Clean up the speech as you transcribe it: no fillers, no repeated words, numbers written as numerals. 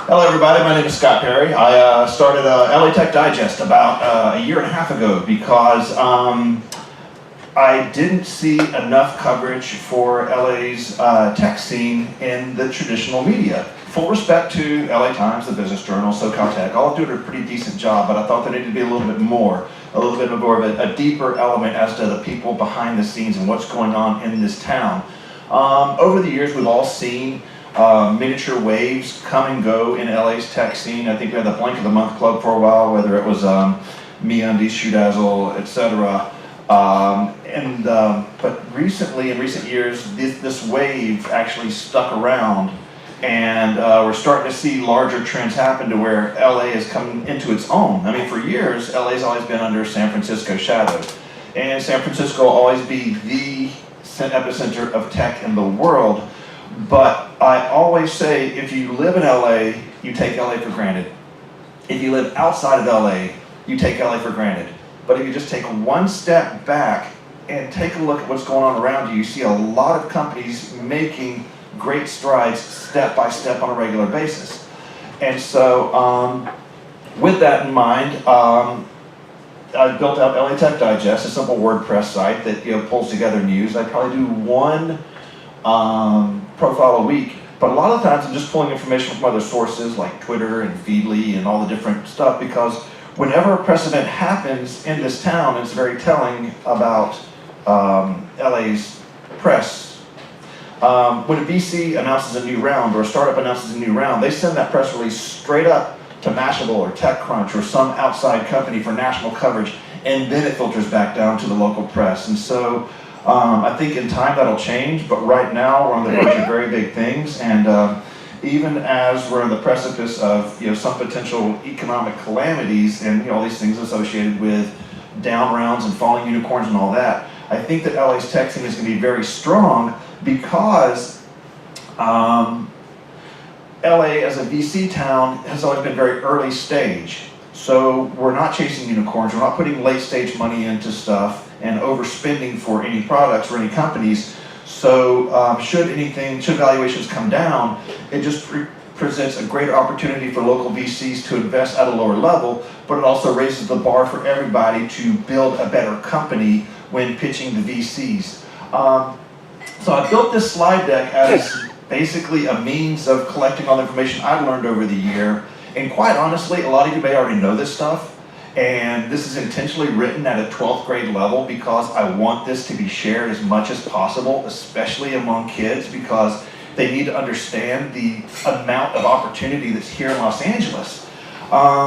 Hello everybody, my name is Scott Perry. I started LA Tech Digest about a year and a half ago because I didn't see enough coverage for LA's tech scene in the traditional media. Full respect to LA Times, the Business Journal, SoCal Tech, all doing a pretty decent job, but I thought there needed to be a little bit more of a deeper element as to the people behind the scenes and what's going on in this town. Over the years, we've all seen miniature waves come and go in LA's tech scene. I think we had the Blank of the Month Club for a while, whether it was MeUndies, Shoedazzle, etc. But recently, in recent years, this wave actually stuck around, and we're starting to see larger trends happen to where LA is coming into its own. I mean, for years, LA's always been under San Francisco's shadow, and San Francisco will always be the epicenter of tech in the world. But I always say, if you live in LA, you take LA for granted. If you live outside of LA, you take LA for granted. But if you just take one step back and take a look at what's going on around you, you see a lot of companies making great strides step by step on a regular basis. And so with that in mind, I built out LA Tech Digest, a simple WordPress site that pulls together news. I probably do one profile a week, but a lot of times I'm just pulling information from other sources like Twitter and Feedly and all the different stuff, because whenever a press event happens in this town, it's very telling about LA's press. When a VC announces a new round or a startup announces a new round, they send that press release straight up to Mashable or TechCrunch or some outside company for national coverage, and then it filters back down to the local press. And so I think in time that'll change, but right now we're on the verge of very big things, and even as we're on the precipice of some potential economic calamities and all these things associated with down rounds and falling unicorns and all that, I think that LA's tech scene is going to be very strong because LA as a VC town has always been very early stage. So we're not chasing unicorns, we're not putting late stage money into stuff and overspending for any products or any companies. So should valuations come down, it just presents a greater opportunity for local VCs to invest at a lower level, but it also raises the bar for everybody to build a better company when pitching to VCs. So I built this slide deck as basically a means of collecting all the information I've learned over the year. And quite honestly, a lot of you may already know this stuff, and this is intentionally written at a 12th grade level because I want this to be shared as much as possible, especially among kids, because they need to understand the amount of opportunity that's here in Los Angeles.